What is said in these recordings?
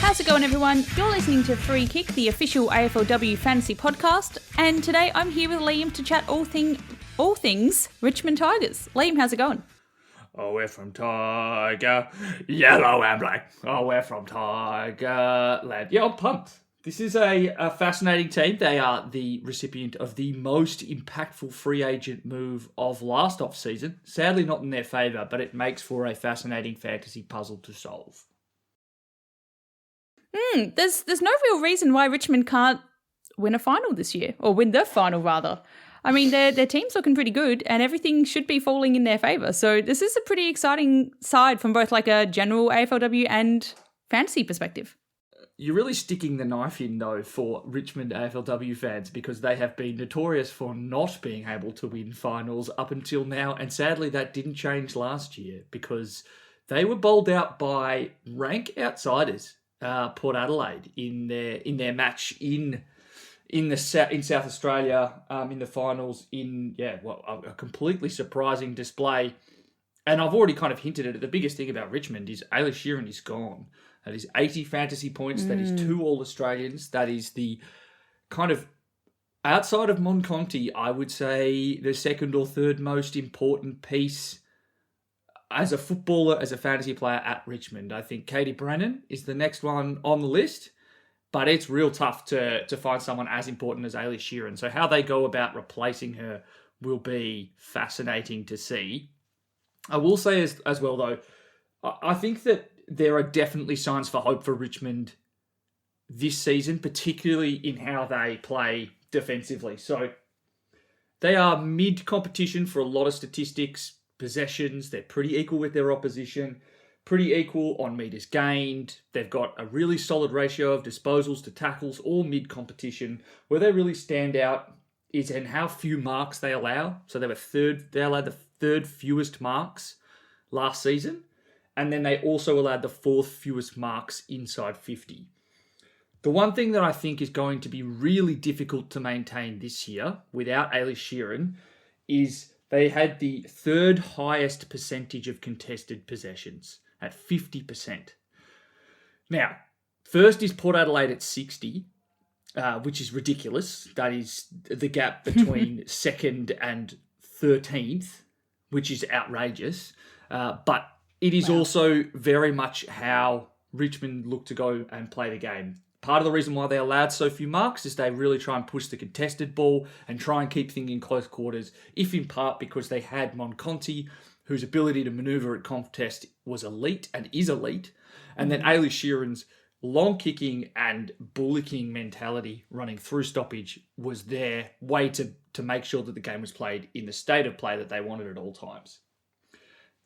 How's it going, everyone? You're listening to Free Kick, the official AFLW fantasy podcast, and today I'm here with Liam to chat all things Richmond Tigers. Liam, how's it going? Oh, we're from Tiger, yellow and black. Oh, we're from TIGERLAND. Yeah, I'm pumped. This is a fascinating team. They are the recipient of the most impactful free agent move of last offseason. Sadly not in their favour, but it makes for a fascinating fantasy puzzle to solve. There's no real reason why Richmond can't win a final this year, or win the final rather. I mean, their team's looking pretty good, and everything should be falling in their favour. So this is a pretty exciting side from both like a general AFLW and fantasy perspective. You're really sticking the knife in, though, for Richmond AFLW fans, because they have been notorious for not being able to win finals up until now, and sadly that didn't change last year because they were bowled out by rank outsiders. Port Adelaide in their match in South Australia in the finals a completely surprising display. And I've already kind of hinted at it. The biggest thing about Richmond is Eilish Sheerin is gone. That is 80 fantasy points. That is 2 All-Australians. That is the kind of, outside of Monconti, I would say the second or third most important piece as a footballer, as a fantasy player at Richmond. I think Katie Brennan is the next one on the list, but it's real tough to find someone as important as Eilish Sheerin. So how they go about replacing her will be fascinating to see. I will say as well, though, I think that there are definitely signs for hope for Richmond this season, particularly in how they play defensively. So they are mid-competition for a lot of statistics. Possessions, they're pretty equal with their opposition, pretty equal on metres gained. They've got a really solid ratio of disposals to tackles, all mid-competition. Where they really stand out is in how few marks they allow. So they allowed the third fewest marks last season, and then they also allowed the 4th fewest marks inside 50. The one thing that I think is going to be really difficult to maintain this year without Eilish Sheerin is they had the 3rd highest percentage of contested possessions at 50%. Now, first is Port Adelaide at 60, which is ridiculous. That is the gap between 2nd and 13th, which is outrageous. But it is also very much how Richmond look to go and play the game. Part of the reason why they allowed so few marks is they really try and push the contested ball and try and keep things in close quarters, if in part because they had Monconti, whose ability to manoeuvre at contest was elite and is elite, and then Eilish Sheerin's long kicking and bullocking mentality running through stoppage was their way to make sure that the game was played in the state of play that they wanted at all times.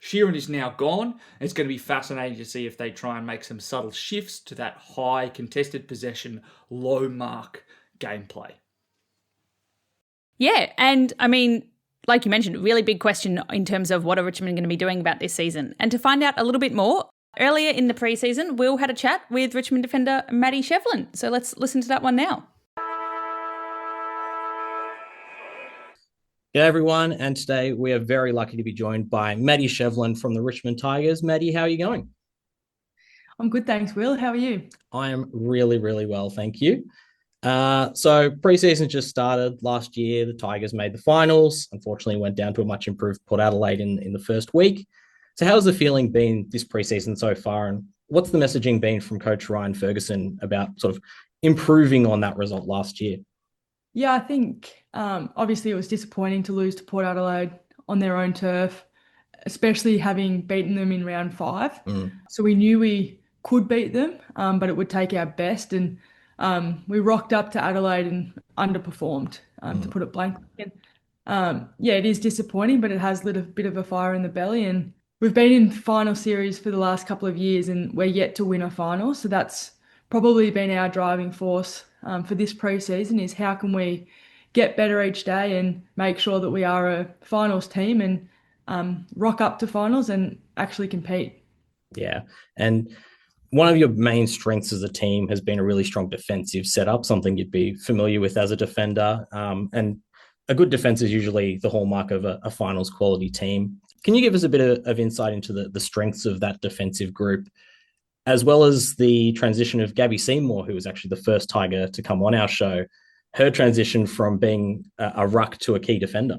Sheerin is now gone. It's going to be fascinating to see if they try and make some subtle shifts to that high contested possession, low mark gameplay. Yeah, and I mean, like you mentioned, really big question in terms of what are Richmond going to be doing about this season. And to find out a little bit more, earlier in the preseason, Will had a chat with Richmond defender Maddie Shevlin. So let's listen to that one now. G'day everyone, and today we are very lucky to be joined by Maddie Shevlin from the Richmond Tigers. Maddie, how are you going? I'm good, thanks, Will. How are you? I am really, really well, thank you. So preseason just started last year. The Tigers made the finals. Unfortunately, went down to a much improved Port Adelaide in the first week. So how's the feeling been this preseason so far, and what's the messaging been from Coach Ryan Ferguson about sort of improving on that result last year? Yeah, I think obviously it was disappointing to lose to Port Adelaide on their own turf, especially having beaten them in round 5. So we knew we could beat them, but it would take our best. And we rocked up to Adelaide and underperformed, to put it blankly. Yeah, it is disappointing, but it has lit a bit of a fire in the belly. And we've been in final series for the last couple of years and we're yet to win a final. So that's probably been our driving force for this pre-season, is how can we get better each day and make sure that we are a finals team and rock up to finals and actually compete. Yeah. And one of your main strengths as a team has been a really strong defensive setup, something you'd be familiar with as a defender. And a good defense is usually the hallmark of a finals quality team. Can you give us a bit of insight into the strengths of that defensive group, as well as the transition of Gabby Seymour, who was actually the first Tiger to come on our show, her transition from being a ruck to a key defender?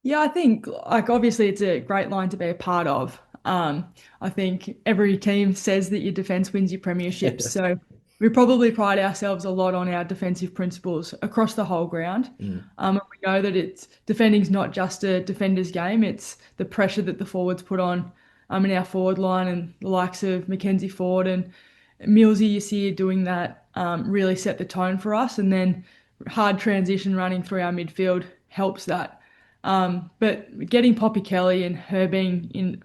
Yeah, I think like obviously it's a great line to be a part of. I think every team says that your defense wins your premierships, so we probably pride ourselves a lot on our defensive principles across the whole ground. And we know that it's defending's not just a defender's game; it's the pressure that the forwards put on in our forward line, and the likes of Mackenzie Ford and Millsy. You see doing that really set the tone for us, and then hard transition running through our midfield helps that. But getting Poppy Kelly and her being in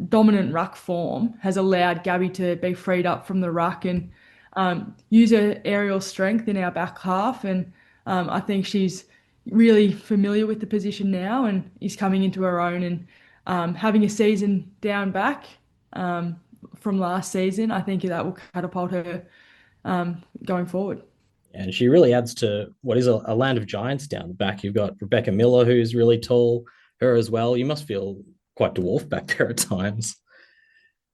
dominant ruck form has allowed Gabby to be freed up from the ruck and use her aerial strength in our back half. And I think she's really familiar with the position now and is coming into her own, and having a season down back from last season, I think that will catapult her going forward. And she really adds to what is a land of giants down the back. You've got Rebecca Miller, who's really tall, her as well. You must feel quite dwarfed back there at times.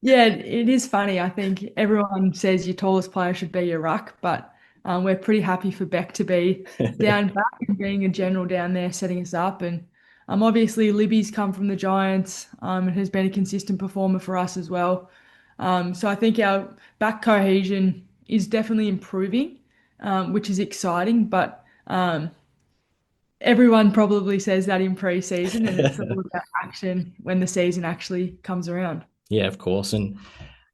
Yeah, it is funny. I think everyone says your tallest player should be your ruck, but we're pretty happy for Beck to be down back and being a general down there, setting us up. And obviously, Libby's come from the Giants and has been a consistent performer for us as well. So I think our back cohesion is definitely improving, which is exciting. But everyone probably says that in pre-season, and it's all about action when the season actually comes around. Yeah, of course. And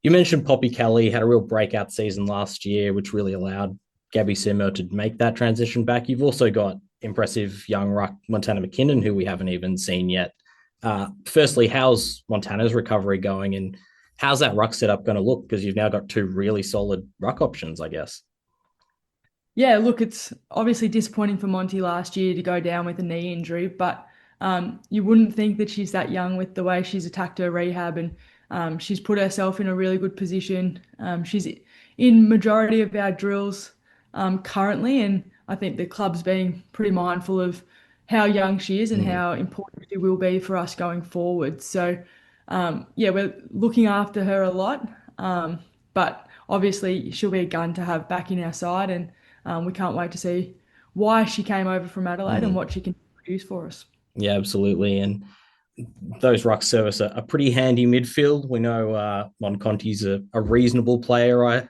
you mentioned Poppy Kelly had a real breakout season last year, which really allowed Gabby Seymour to make that transition back. You've also got impressive young ruck Montana McKinnon, who we haven't even seen yet. Firstly, how's Montana's recovery going, and how's that ruck setup going to look? Because you've now got two really solid ruck options, I guess. Yeah, look, it's obviously disappointing for Monty last year to go down with a knee injury, but you wouldn't think that she's that young with the way she's attacked her rehab, and she's put herself in a really good position. She's in majority of our drills currently, and I think the club's being pretty mindful of how young she is and how important she will be for us going forward. So, yeah, we're looking after her a lot, but obviously she'll be a gun to have back in our side, and we can't wait to see why she came over from Adelaide and what she can produce for us. Yeah, absolutely. And those rucks service a pretty handy midfield. We know Monconti's a reasonable player, I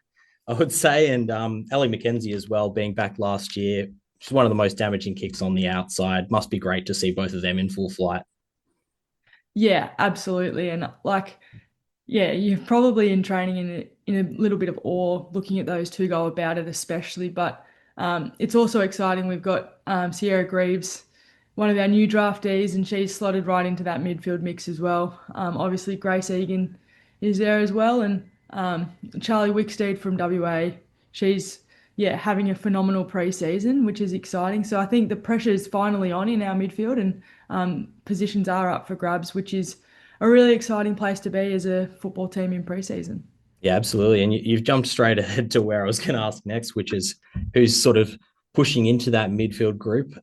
would say, and Ellie McKenzie as well, being back last year. She's one of the most damaging kicks on the outside. Must be great to see both of them in full flight. Yeah, absolutely. And like, yeah, you're probably in training in a little bit of awe looking at those two go about it, especially. But it's also exciting. We've got Sierra Greaves, one of our new draftees, and she's slotted right into that midfield mix as well. Obviously, Grace Egan is there as well, and Charlie Wicksteed from WA. She's having a phenomenal pre-season, which is exciting. So I think the pressure is finally on in our midfield, and positions are up for grabs, which is a really exciting place to be as a football team in pre-season. Yeah, absolutely. And you've jumped straight ahead to where I was going to ask next, which is who's sort of pushing into that midfield group,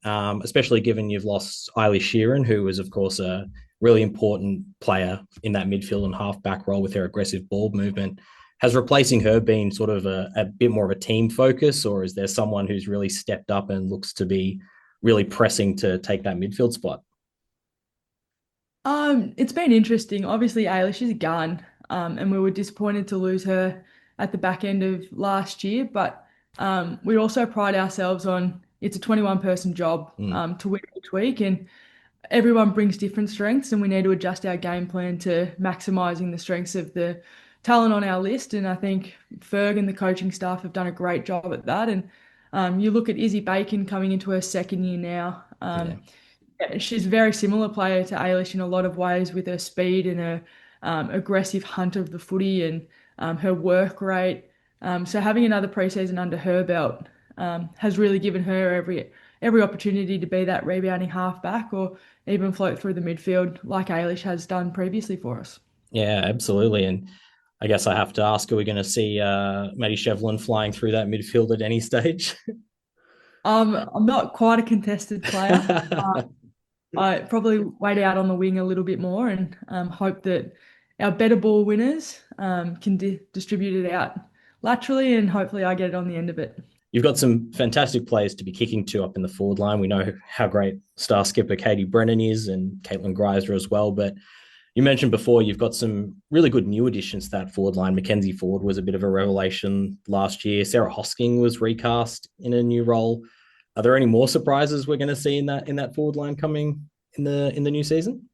especially given you've lost Eilish Sheerin, who was, of course, a really important player in that midfield and half-back role with her aggressive ball movement. Has replacing her been sort of a bit more of a team focus, or is there someone who's really stepped up and looks to be really pressing to take that midfield spot? It's been interesting. Obviously, Eilish is a gun, and we were disappointed to lose her at the back end of last year, but we also pride ourselves on it's a 21-person job to win each week, and everyone brings different strengths, and we need to adjust our game plan to maximising the strengths of the talent on our list. And I think Ferg and the coaching staff have done a great job at that. And you look at Izzy Bacon coming into her second year now. She's a very similar player to Eilish in a lot of ways with her speed and her aggressive hunt of the footy and her work rate. So having another preseason under her belt has really given her every opportunity to be that rebounding halfback or even float through the midfield like Eilish has done previously for us. Yeah, absolutely. And I guess I have to ask, are we going to see Maddie Shevlin flying through that midfield at any stage? I'm not quite a contested player. I probably wait out on the wing a little bit more and hope that our better ball winners can distribute it out laterally, and hopefully I get it on the end of it. You've got some fantastic players to be kicking to up in the forward line. We know how great star skipper Katie Brennan is and Caitlin Greiser as well. But you mentioned before you've got some really good new additions to that forward line. Mackenzie Ford was a bit of a revelation last year. Sarah Hosking was recast in a new role. Are there any more surprises we're going to see in that forward line coming in the new season?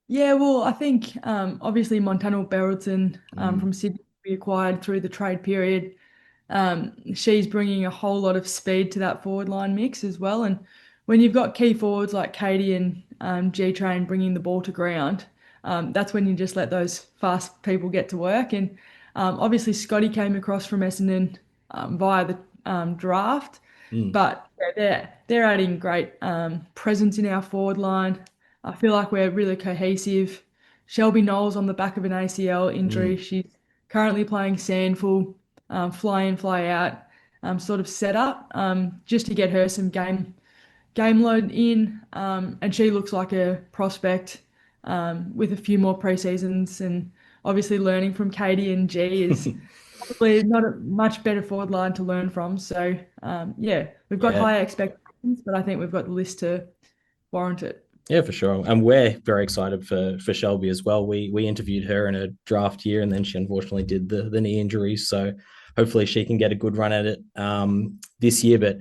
Yeah, well, I think obviously Montana Berylton from Sydney we acquired through the trade period. She's bringing a whole lot of speed to that forward line mix as well. And when you've got key forwards like Katie and G-Train bringing the ball to ground, that's when you just let those fast people get to work. And obviously Scotty came across from Essendon via the draft, but they're adding great presence in our forward line. I feel like we're really cohesive. Shelby Knowles on the back of an ACL injury. She's currently playing Sandful, fly in, fly out sort of setup just to get her some game load in. And she looks like a prospect with a few more pre-seasons, and obviously learning from Katie and G is probably not a much better forward line to learn from. So yeah, we've got higher expectations, but I think we've got the list to warrant it. Yeah, for sure. And we're very excited for Shelby as well. We interviewed her in a draft year, and then she unfortunately did the knee injury. So hopefully she can get a good run at it this year. But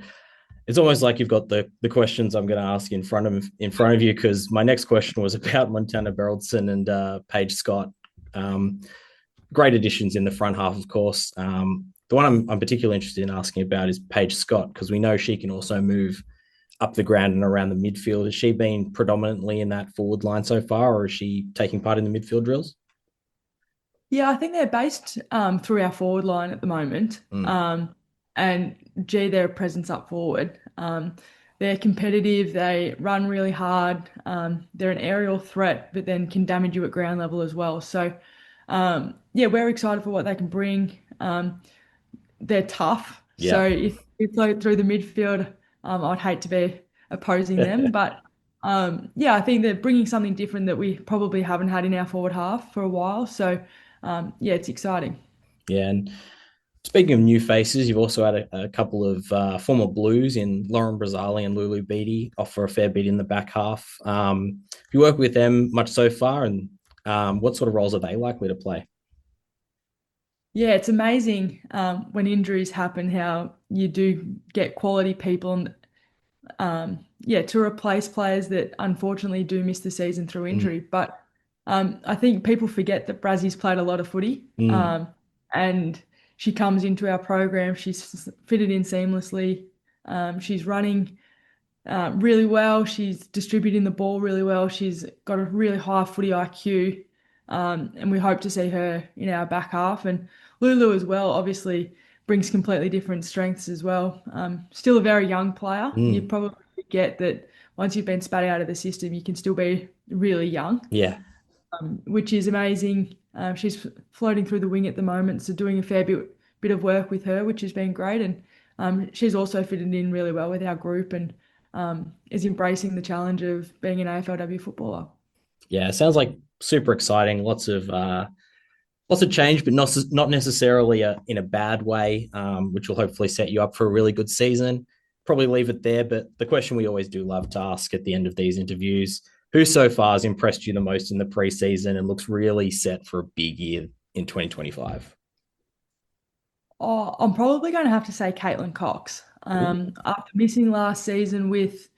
it's almost like you've got the questions I'm going to ask in front of you, because my next question was about Montana Berylson and Paige Scott. Great additions in the front half, of course. The one I'm particularly interested in asking about is Paige Scott, because we know she can also move up the ground and around the midfield. Has she been predominantly in that forward line so far, or is she taking part in the midfield drills? Yeah, I think they're based through our forward line at the moment. And G, their presence up forward. They're competitive. They run really hard. They're an aerial threat, but then can damage you at ground level as well. So, yeah, we're excited for what they can bring. They're tough. Yeah. So if you float through the midfield, I'd hate to be opposing them. But yeah, I think they're bringing something different that we probably haven't had in our forward half for a while. So, yeah, it's exciting. Yeah, and speaking of new faces, you've also had a couple of former Blues in Lauren Brazzali and Lulu Beattie off for a fair bit in the back half. Have you worked with them much so far, and what sort of roles are they likely to play? Yeah, it's amazing when injuries happen, how you do get quality people and yeah, to replace players that unfortunately do miss the season through injury. But I think people forget that Brazzy's played a lot of footy and she comes into our program. She's fitted in seamlessly. She's running really well. She's distributing the ball really well. She's got a really high footy IQ. And we hope to see her in our back half. And Lulu as well, obviously, brings completely different strengths as well. Still a very young player. You probably forget that once you've been spat out of the system, you can still be really young. Yeah. Which is amazing. She's floating through the wing at the moment, so doing a fair bit of work with her, which has been great. And she's also fitted in really well with our group and is embracing the challenge of being an AFLW footballer. Yeah, it sounds like super exciting. Lots of change, but not necessarily in a bad way, which will hopefully set you up for a really good season. Probably leave it there. But the question we always do love to ask at the end of these interviews: who so far has impressed you the most in the preseason and looks really set for a big year in 2025? Oh, I'm probably going to have to say Caitlin Cox. After missing last season with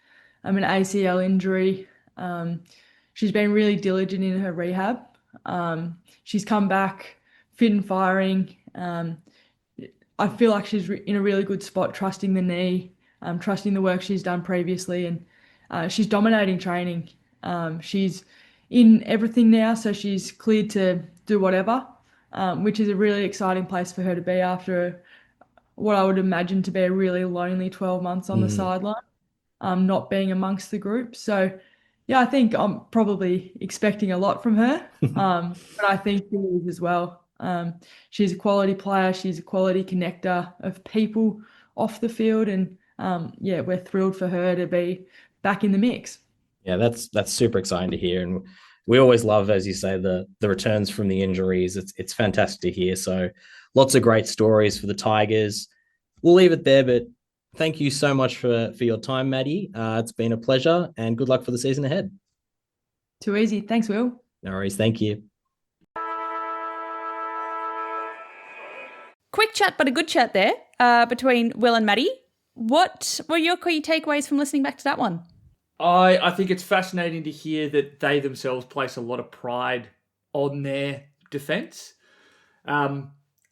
an ACL injury, she's been really diligent in her rehab. She's come back fit and firing. I feel like she's in a really good spot, trusting the knee, trusting the work she's done previously, and she's dominating training. She's in everything now, so she's cleared to do whatever, which is a really exciting place for her to be after what I would imagine to be a really lonely 12 months on the sideline, not being amongst the group. So, yeah, I think I'm probably expecting a lot from her, but I think she is as well. She's a quality player. She's a quality connector of people off the field. And yeah, we're thrilled for her to be back in the mix. Yeah, that's super exciting to hear. And we always love, as you say, the returns from the injuries. It's fantastic to hear. So lots of great stories for the Tigers. We'll leave it there, but thank you so much for your time, Maddie. It's been a pleasure, and good luck for the season ahead. Too easy. Thanks, Will. No worries. Thank you. Quick chat, but a good chat there between Will and Maddie. What were your key takeaways from listening back to that one? I think it's fascinating to hear that they themselves place a lot of pride on their defence.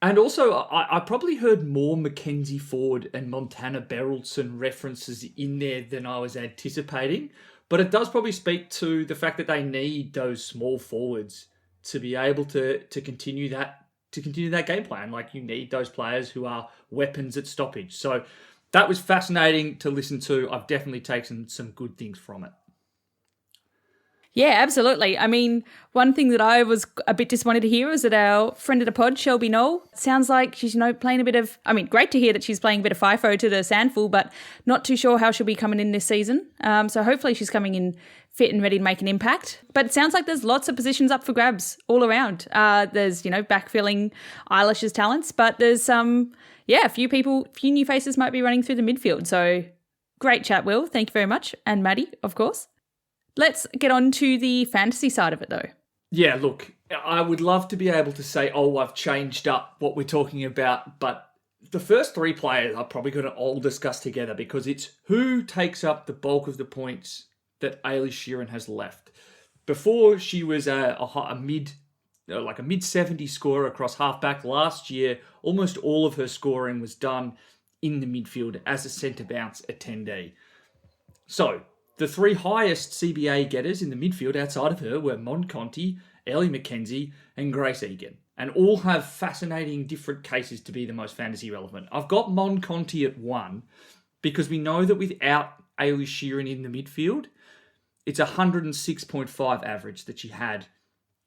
And also, I probably heard more Mackenzie Ford and Montana Berylson references in there than I was anticipating. But it does probably speak to the fact that they need those small forwards to be able to continue that game plan. Like, you need those players who are weapons at stoppage. So that was fascinating to listen to. I've definitely taken some good things from it. Yeah, absolutely. I mean, one thing that I was a bit disappointed to hear is that our friend of the pod, Shelby Knoll, sounds like she's, playing a bit of, great to hear that she's playing a bit of FIFO to the Sandful, but not too sure how she'll be coming in this season. So hopefully she's coming in fit and ready to make an impact. But it sounds like there's lots of positions up for grabs all around. There's, backfilling Eilish's talents, but there's a few new faces might be running through the midfield. So great chat, Will. Thank you very much. And Maddie, of course. Let's get on to the fantasy side of it, though. Yeah, look, I would love to be able to say, I've changed up what we're talking about, but the first three players are probably going to all discuss together because it's who takes up the bulk of the points that Eilish Sheerin has left. Before, she was a mid-70 scorer across halfback. Last year, almost all of her scoring was done in the midfield as a centre bounce attendee. So, the three highest CBA getters in the midfield outside of her were Mon Conti, Ellie McKenzie, and Grace Egan. And all have fascinating different cases to be the most fantasy relevant. I've got Mon Conti at 1 because we know that without Eilish Sheerin in the midfield, it's 106.5 average that she had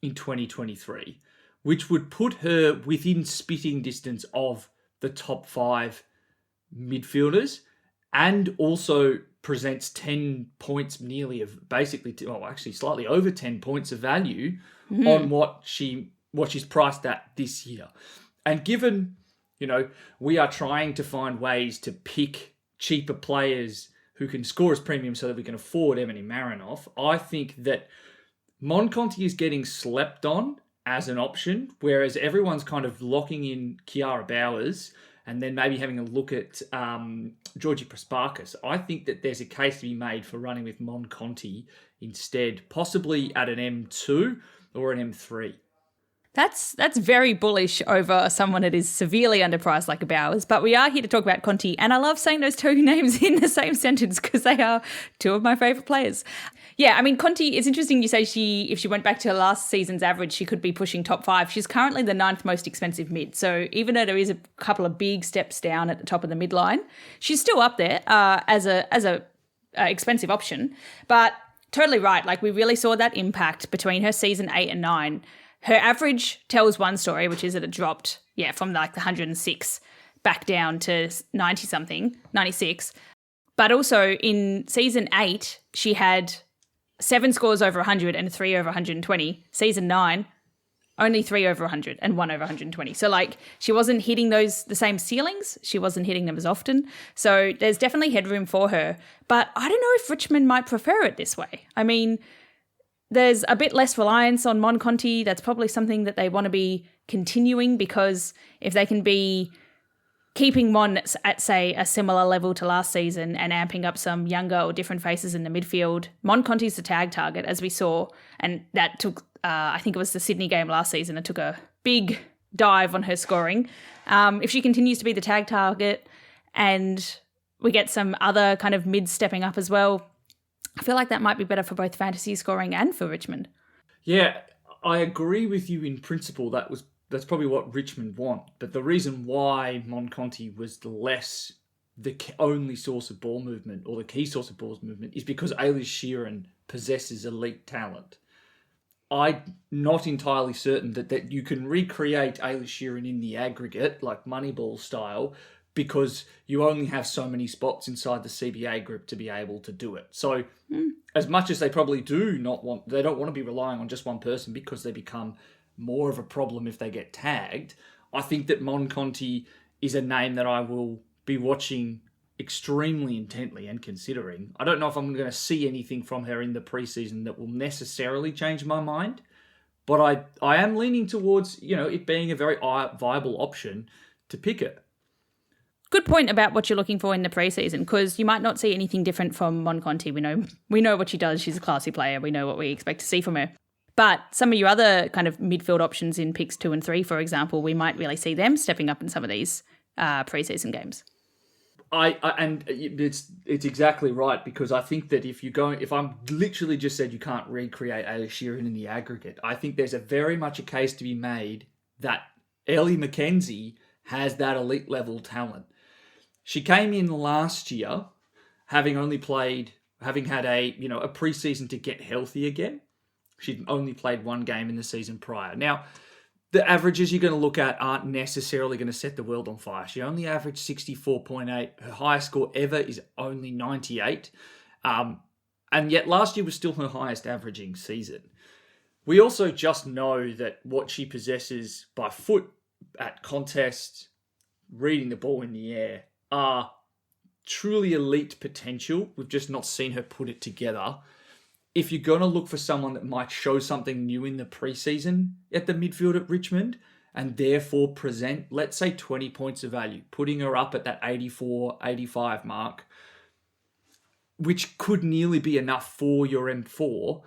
in 2023, which would put her within spitting distance of the top 5 midfielders, and also presents 10 points nearly of basically, slightly over 10 points of value on what she's priced at this year. And given, we are trying to find ways to pick cheaper players who can score as premium so that we can afford Emily Marinoff, I think that Mon Conti is getting slept on as an option, whereas everyone's kind of locking in Kiara Bowers and then maybe having a look at Georgie Prasparkas. I think that there's a case to be made for running with Mon Conti instead, possibly at an M2 or an M3. That's very bullish over someone that is severely underpriced like a Bowers, but we are here to talk about Conti, and I love saying those two names in the same sentence because they are two of my favourite players. Yeah, Conti, it's interesting you say if she went back to last season's average, she could be pushing top 5. She's currently the 9th most expensive mid, so even though there is a couple of big steps down at the top of the midline, she's still up there as a expensive option. But totally right, like we really saw that impact between her season 8 and 9. Her average tells one story, which is that it dropped, from like the 106 back down to 90-something, 96. But also in season 8, she had 7 scores over 100 and 3 over 120. Season 9, only 3 over 100 and 1 over 120. So like she wasn't hitting the same ceilings. She wasn't hitting them as often. So there's definitely headroom for her. But I don't know if Richmond might prefer it this way. There's a bit less reliance on Mon Conti. That's probably something that they want to be continuing, because if they can be keeping Mon at, say, a similar level to last season and amping up some younger or different faces in the midfield, Mon Conti's the tag target, as we saw, and that took, I think it was the Sydney game last season, it took a big dive on her scoring. If she continues to be the tag target and we get some other kind of mid stepping up as well, I feel like that might be better for both fantasy scoring and for Richmond. Yeah, I agree with you in principle. That's probably what Richmond want. But the reason why Mon Conti was the only source of ball movement, or the key source of ball movement, is because Eilish Sheerin possesses elite talent. I'm not entirely certain that you can recreate Eilish Sheerin in the aggregate, like Moneyball style, because you only have so many spots inside the CBA group to be able to do it. So as much as they probably they don't want to be relying on just one person because they become more of a problem if they get tagged, I think that Mon Conti is a name that I will be watching extremely intently and considering. I don't know if I'm going to see anything from her in the preseason that will necessarily change my mind, but I am leaning towards, it being a very viable option to pick it. Good point about what you're looking for in the preseason, because you might not see anything different from Mon Conti. We know what she does. She's a classy player. We know what we expect to see from her. But some of your other kind of midfield options in picks 2 and 3, for example, we might really see them stepping up in some of these preseason games. And it's exactly right, because I think that if I'm literally just said you can't recreate Eilish Sheerin in the aggregate, I think there's a very much a case to be made that Ellie McKenzie has that elite level talent. She came in last year having had a preseason to get healthy again. She'd only played one game in the season prior. Now, the averages you're going to look at aren't necessarily going to set the world on fire. She only averaged 64.8. Her highest score ever is only 98. And yet last year was still her highest averaging season. We also just know that what she possesses by foot at contests, reading the ball in the air, are truly elite potential. We've just not seen her put it together. If you're going to look for someone that might show something new in the preseason at the midfield at Richmond and therefore present, let's say, 20 points of value, putting her up at that 84, 85 mark, which could nearly be enough for your M4,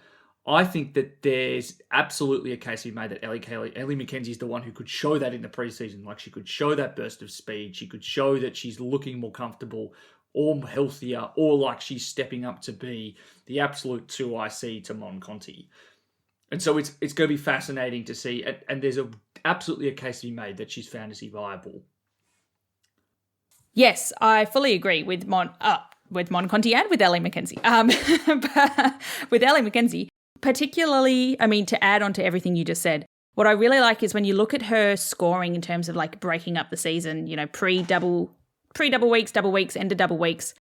I think that there's absolutely a case to be made that Ellie McKenzie is the one who could show that in the preseason. Like, she could show that burst of speed. She could show that she's looking more comfortable or healthier, or like she's stepping up to be the absolute 2IC to Mon Conti. And so it's going to be fascinating to see. And there's absolutely a case to be made that she's fantasy viable. Yes, I fully agree with Mon Conti and with Ellie McKenzie. But with Ellie McKenzie, particularly, to add on to everything you just said, what I really like is when you look at her scoring in terms of like breaking up the season, pre-double weeks, double weeks, end of double weeks,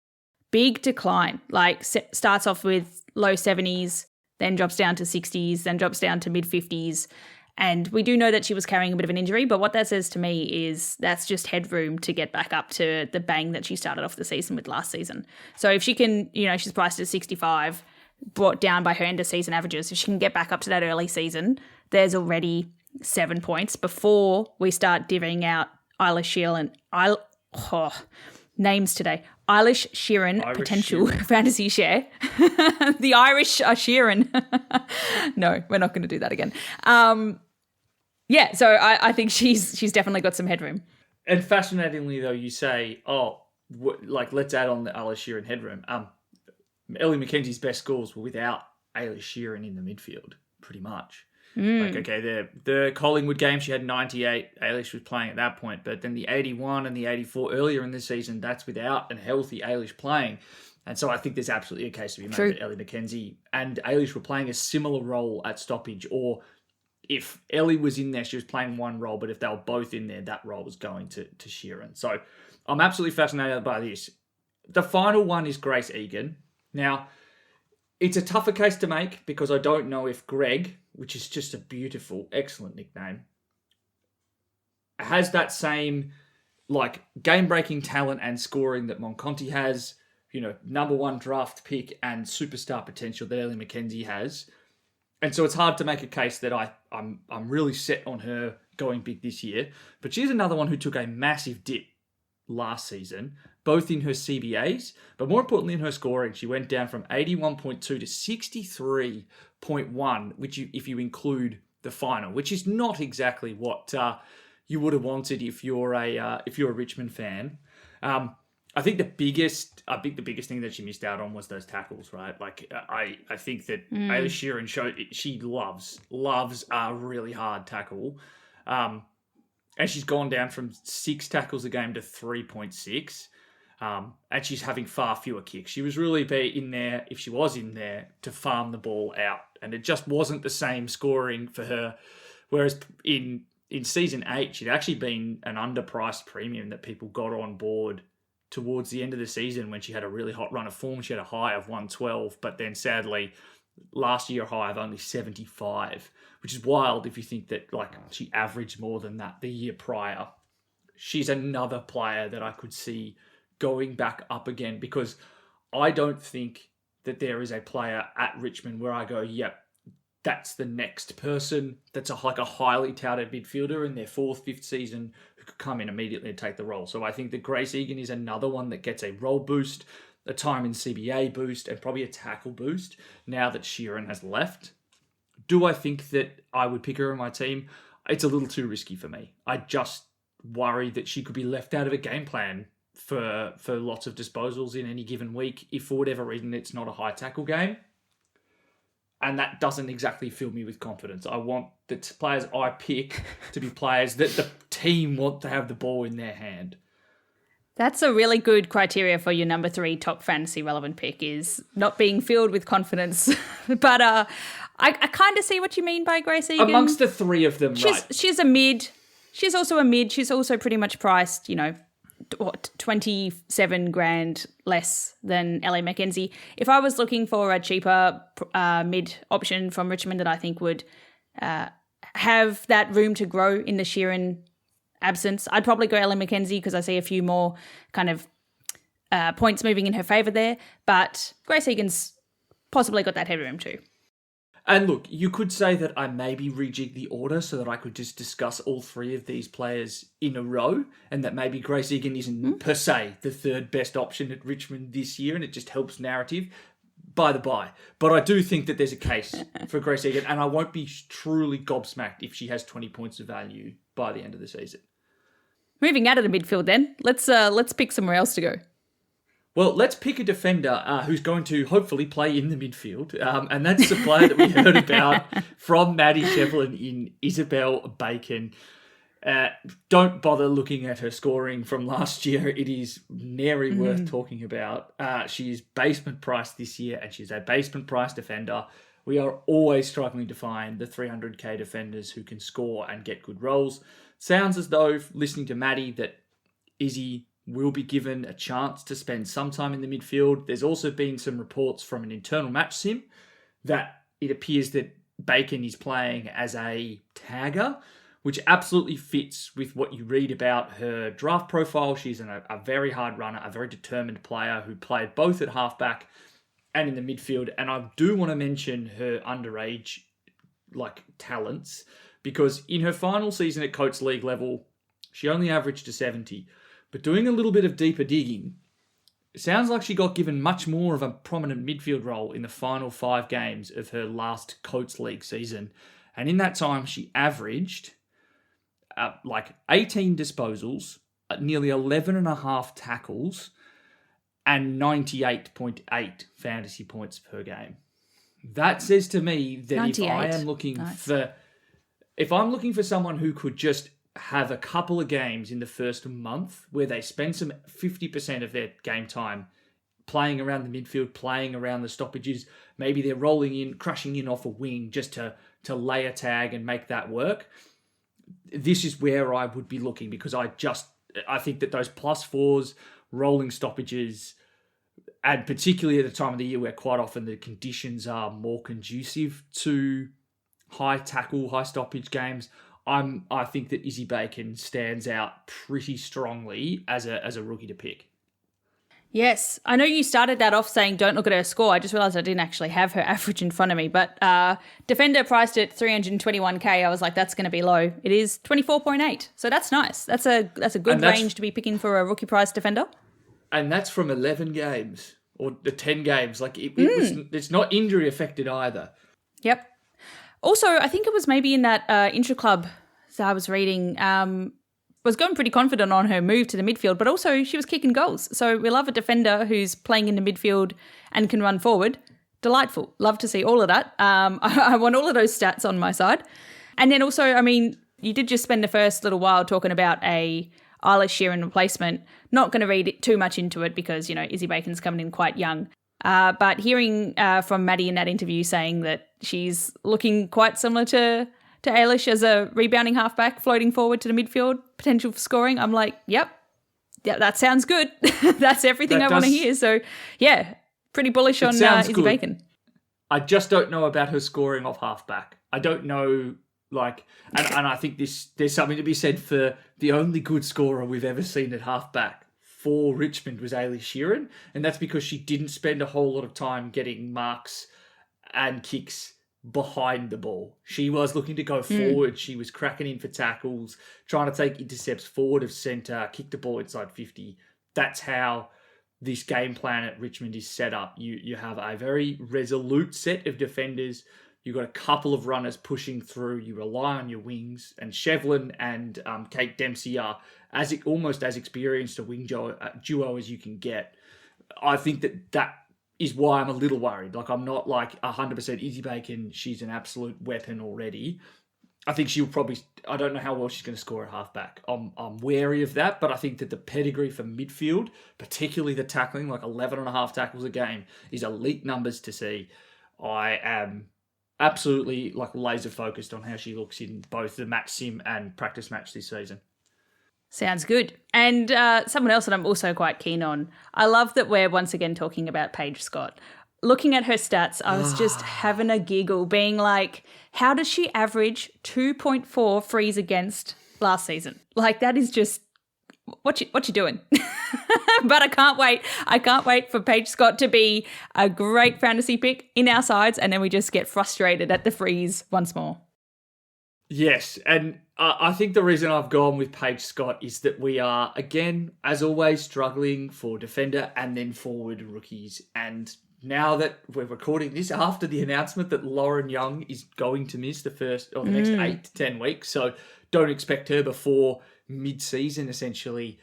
big decline. Like starts off with low 70s, then drops down to 60s, then drops down to mid 50s. And we do know that she was carrying a bit of an injury, but what that says to me is that's just headroom to get back up to the bang that she started off the season with last season. So if she can, she's priced at 65, brought down by her end of season averages, if she can get back up to that early season, there's already 7 points before we start divvying out Eilish Sheerin. Names today. Eilish Sheerin potential fantasy share. The Irish are Sheerin. No, we're not going to do that again. So I think she's definitely got some headroom. And fascinatingly, though, you say, let's add on the Eilish Sheerin headroom. Ellie McKenzie's best scores were without Eilish Sheerin in the midfield, pretty much. The Collingwood game, she had 98. Eilish was playing at that point. But then the 81 and the 84 earlier in the season, that's without a healthy Eilish playing. And so I think there's absolutely a case to be made that Ellie McKenzie and Eilish were playing a similar role at stoppage. Or if Ellie was in there, she was playing one role. But if they were both in there, that role was going to Sheerin. So I'm absolutely fascinated by this. The final one is Grace Egan. Now, it's a tougher case to make because I don't know if Greg, which is just a beautiful, excellent nickname, has that same game-breaking talent and scoring that Mon Conti has, number one draft pick and superstar potential that Ellie McKenzie has. And so it's hard to make a case that I'm really set on her going big this year. But she's another one who took a massive dip last season, both in her CBAs, but more importantly in her scoring. She went down from 81.2 to 63.1, which if you include the final, which is not exactly what you would have wanted if you're a Richmond fan. I think the biggest thing that she missed out on was those tackles, right? I think that Eilish Sheerin showed she loves a really hard tackle. And she's gone down from 6 tackles a game to 3.6. and she's having far fewer kicks. She was really in there, if she was in there, to farm the ball out. And it just wasn't the same scoring for her. Whereas in season 8, she'd actually been an underpriced premium that people got on board towards the end of the season when she had a really hot run of form. She had a high of 112, but then sadly, last year a high of only 75, which is wild if you think that she averaged more than that the year prior. She's another player that I could see going back up again, because I don't think that there is a player at Richmond where I go, yep, that's the next person that's a highly touted midfielder in their 4th, 5th season who could come in immediately and take the role. So I think that Grace Egan is another one that gets a role boost, a time in CBA boost, and probably a tackle boost now that Sheerin has left. Do I think that I would pick her in my team? It's a little too risky for me. I just worry that she could be left out of a game plan for lots of disposals in any given week if for whatever reason it's not a high tackle game. And that doesn't exactly fill me with confidence. I want the players I pick to be players that the team want to have the ball in their hand. That's a really good criteria for your number 3 top fantasy relevant pick, is not being filled with confidence. But I kind of see what you mean by Grace Egan. Amongst the 3 of them, she's a mid. She's also a mid. She's also pretty much priced, 27 grand less than Ellie McKenzie. If I was looking for a cheaper mid option from Richmond that I think would have that room to grow in the Sheerin absence, I'd probably go Ellie McKenzie because I see a few more kind of points moving in her favour there. But Grace Egan's possibly got that headroom too. And look, you could say that I maybe rejig the order so that I could just discuss all 3 of these players in a row, and that maybe Grace Egan isn't per se the 3rd best option at Richmond this year, and it just helps narrative. By the by. But I do think that there's a case for Grace Egan, and I won't be truly gobsmacked if she has 20 points of value by the end of the season. Moving out of the midfield then, let's pick somewhere else to go. Well, let's pick a defender who's going to hopefully play in the midfield. And that's the player that we heard about from Maddie Shevlin in Isabel Bacon. Don't bother looking at her scoring from last year. It is nary worth talking about. She is basement priced this year, and she's a basement price defender. We are always struggling to find the 300k defenders who can score and get good roles. Sounds as though, listening to Maddie, that Izzy will be given a chance to spend some time in the midfield. There's also been some reports from an internal match sim that it appears that Bacon is playing as a tagger, which absolutely fits with what you read about her draft profile. She's a very hard runner, a very determined player who played both at halfback and in the midfield. And I do want to mention her underage talents, because in her final season at Coates League level, she only averaged a 70. But doing a little bit of deeper digging, it sounds like she got given much more of a prominent midfield role in the final 5 games of her last Coates League season. And in that time, she averaged 18 disposals, nearly 11.5 tackles, and 98.8 fantasy points per game. That says to me that 98. if I am looking if I'm looking for someone who could just have a couple of games in the first month where they spend some 50% of their game time playing around the midfield, playing around the stoppages, maybe they're rolling in, crushing in off a wing just to lay a tag and make that work. This is where I would be looking, because I think that those +4s, rolling stoppages, and particularly at the time of the year where quite often the conditions are more conducive to high tackle, high stoppage games, I think that Izzy Bacon stands out pretty strongly as a rookie to pick. Yes, I know you started that off saying don't look at her score. I just realised I didn't actually have her average in front of me. But defender priced at 321k, I was like, that's going to be low. It is 24.8, so that's nice. That's a good range to be picking for a rookie price defender. And that's from 11 games or the 10 games. It's not injury affected either. Yep. Also, I think it was maybe in that intra-club that I was reading, was going pretty confident on her move to the midfield, but also she was kicking goals. So we love a defender who's playing in the midfield and can run forward. Delightful. Love to see all of that. I want all of those stats on my side. And then also, I mean, you did just spend the first little while talking about a Eilish Sheerin replacement. Not going to read too much into it because, Izzy Bacon's coming in quite young. But hearing from Maddie in that interview saying that she's looking quite similar to Eilish as a rebounding halfback floating forward to the midfield, potential for scoring, I'm like, yep, that sounds good. That's everything I want to hear. So, yeah, pretty bullish on Izzy Bacon. I just don't know about her scoring off halfback. I don't know, and I think there's something to be said for the only good scorer we've ever seen at halfback for Richmond was Eilish Sheerin, and that's because she didn't spend a whole lot of time getting marks and kicks behind the ball. She was looking to go forward. She was cracking in for tackles, trying to take intercepts forward of centre, kick the ball inside 50. That's how this game plan at Richmond is set up. You have a very resolute set of defenders. You've got a couple of runners pushing through. You rely on your wings. And Shevlin and Kate Dempsey are almost as experienced a wing duo as you can get. I think that is why I'm a little worried. I'm not 100% Izzy Bacon. She's an absolute weapon already. I think she'll probably, I don't know how well she's going to score at halfback. I'm wary of that, but I think that the pedigree for midfield, particularly the tackling, 11.5 tackles a game, is elite numbers to see. I am absolutely laser focused on how she looks in both the match sim and practice match this season. Sounds good. And someone else that I'm also quite keen on, I love that we're once again talking about Paige Scott. Looking at her stats, I was just having a giggle, being like, how does she average 2.4 frees against last season? That is just, what you doing? But I can't wait. I can't wait for Paige Scott to be a great fantasy pick in our sides, and then we just get frustrated at the frees once more. Yes, and I think the reason I've gone with Paige Scott is that we are, again, as always, struggling for defender and then forward rookies. And now that we're recording this after the announcement that Lauren Young is going to miss the next 8 to 10 weeks, so don't expect her before mid-season, essentially,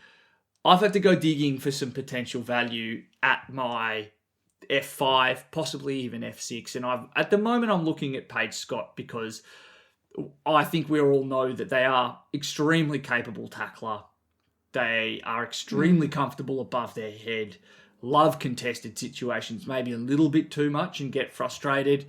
I've had to go digging for some potential value at my F5, possibly even F6. And at the moment, I'm looking at Paige Scott because I think we all know that they are extremely capable tackler. They are extremely comfortable above their head, love contested situations, maybe a little bit too much and get frustrated,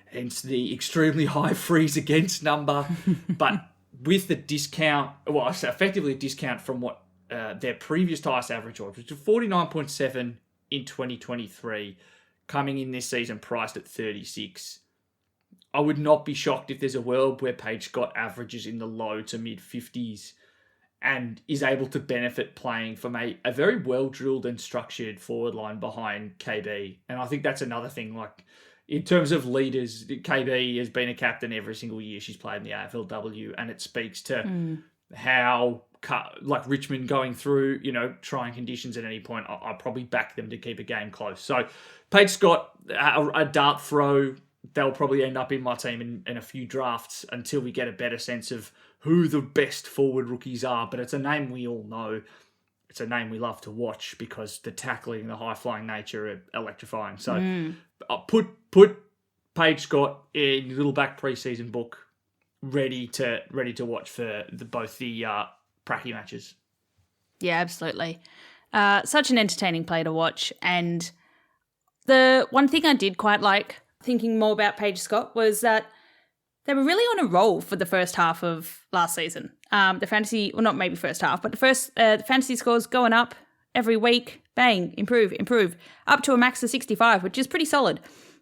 hence the extremely high frees against number. But with the discount, well, it's effectively a discount from what their previous highest average was, which was 49.7 in 2023, coming in this season priced at 36. I would not be shocked if there's a world where Paige Scott averages in the low to mid 50s and is able to benefit playing from a very well-drilled and structured forward line behind KB. And I think that's another thing, in terms of leaders, KB has been a captain every single year she's played in the AFLW, and it speaks to how, Richmond going through, trying conditions at any point, I'll probably back them to keep a game close. So Paige Scott, a dart throw, they'll probably end up in my team in a few drafts until we get a better sense of who the best forward rookies are. But it's a name we all know. It's a name we love to watch because the tackling and the high-flying nature are electrifying. So I'll put Paige Scott in your little back preseason book, ready to watch for both the pracky matches. Yeah, absolutely. Such an entertaining play to watch. And the one thing I did quite like thinking more about Paige Scott was that they were really on a roll for the first half of last season. The fantasy, well, not maybe first half, but the fantasy scores going up every week. Bang, improve, up to a max of 65, which is pretty solid.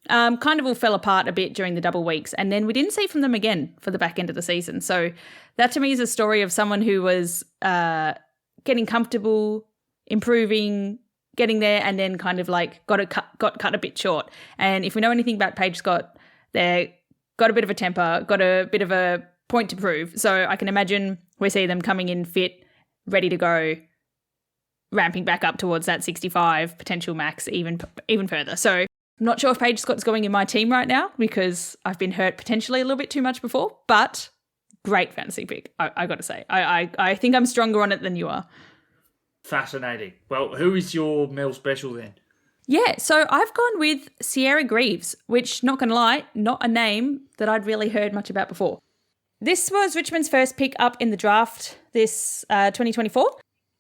Kind of all fell apart a bit during the double weeks, and then we didn't see from them again for the back end of the season. So that to me is a story of someone who was getting comfortable, improving, getting there, and then kind of got cut a bit short. And if we know anything about Paige Scott, they got a bit of a temper, got a bit of a point to prove. So I can imagine we see them coming in fit, ready to go, ramping back up towards that 65 potential max even further. So I'm not sure if Paige Scott's going in my team right now because I've been hurt potentially a little bit too much before, but great fantasy pick, I got to say. I think I'm stronger on it than you are. Fascinating. Well, who is your Mel special then? Yeah, so I've gone with Sierra Greaves, which, not going to lie, not a name that I'd really heard much about before. This was Richmond's first pick up in the draft this 2024.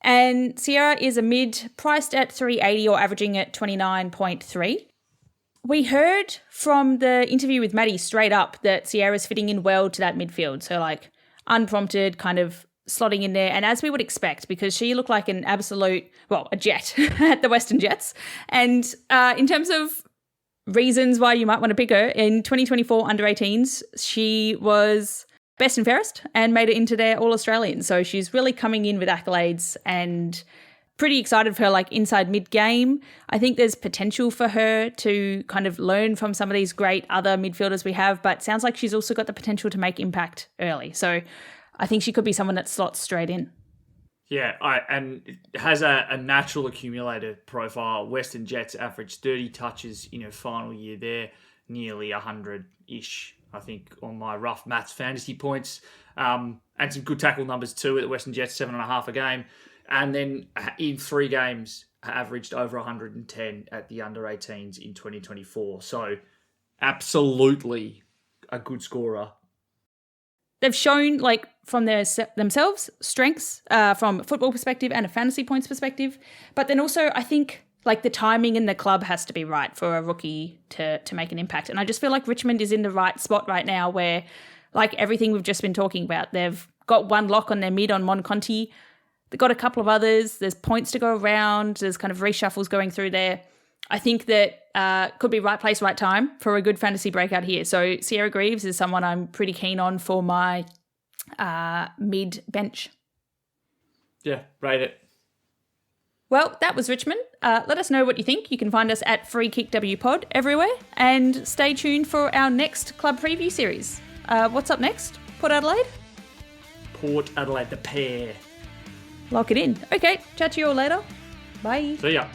And Sierra is a mid, priced at 380 or averaging at 29.3. We heard from the interview with Maddie straight up that Sierra's fitting in well to that midfield. So like unprompted, kind of slotting in there. And as we would expect, because she looked like an absolute, well, a jet at the Western Jets. And in terms of reasons why you might want to pick her, in 2024 under-18s, she was best and fairest and made it into their All-Australian. So she's really coming in with accolades and pretty excited for her like inside mid-game. I think there's potential for her to kind of learn from some of these great other midfielders we have, but sounds like she's also got the potential to make impact early. So I think she could be someone that slots straight in. Yeah, and has a natural accumulator profile. Western Jets averaged 30 touches in her final year there, nearly 100-ish, I think, on my rough maths fantasy points. And some good tackle numbers too at the Western Jets, 7.5 a game. And then in 3 games, averaged over 110 at the under-18s in 2024. So absolutely a good scorer. They've shown, like, from themselves, strengths from a football perspective and a fantasy points perspective. But then also, I think, like, the timing in the club has to be right for a rookie to make an impact. And I just feel like Richmond is in the right spot right now where, like, everything we've just been talking about, they've got one lock on their mid on Mon Conti. They've got a couple of others. There's points to go around. There's kind of reshuffles going through there. I think that could be right place, right time for a good fantasy breakout here. So Sierra Greaves is someone I'm pretty keen on for my mid bench. Yeah, rate it. Well, that was Richmond. Let us know what you think. You can find us at FreeKickWPod everywhere. And stay tuned for our next club preview series. What's up next? Port Adelaide? Port Adelaide, the pair. Lock it in. Okay, chat to you all later. Bye. See ya.